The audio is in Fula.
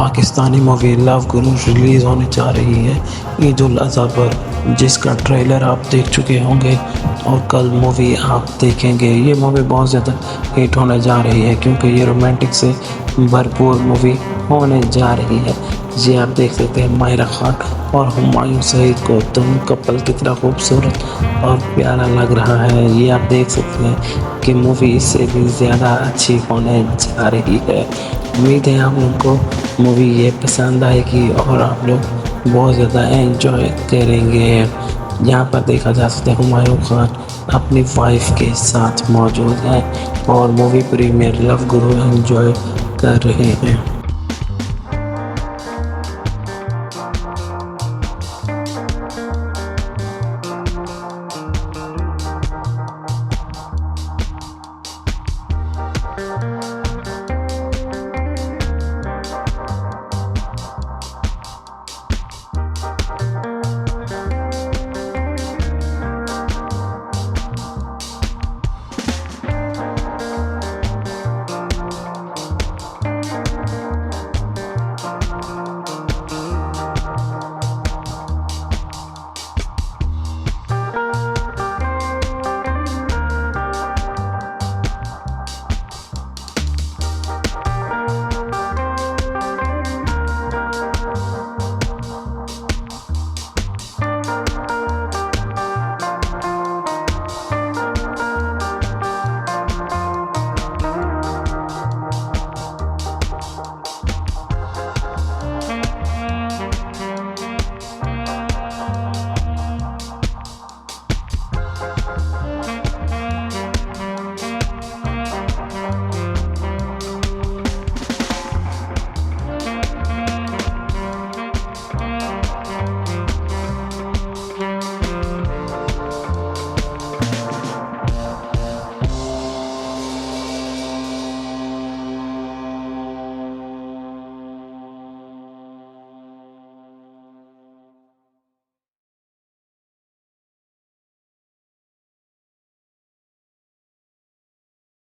Pakistani movie love गुरु रिलीज़ होने जा रही है ईद उल अज़हा पर, जिसका ट्रेलर आप देख चुके होंगे और कल मूवी आप देखेंगे। ये मूवी बहुत ज़्यादा हिट होने जा रही है क्योंकि ये रोमांटिक से भरपूर मूवी होने जा रही है। जी आप देख सकते हैं माहिरा खान और हुमायूं सईद को दोनों कपल कितना खूबसूरत और प्यारा लग रहा है। ये आप देख सकते हैं कि मूवी इससे भी ज़्यादा अच्छी होने जा रही है। उम्मीद है आप लोगों को मूवी ये पसंद आएगी और आप लोग बहुत ज़्यादा एंजॉय करेंगे। यहाँ पर देखा जा सकता है हुमायूं खान अपनी वाइफ के साथ मौजूद है और मूवी प्रीमियर लव गुरु एंजॉय कर रहे हैं।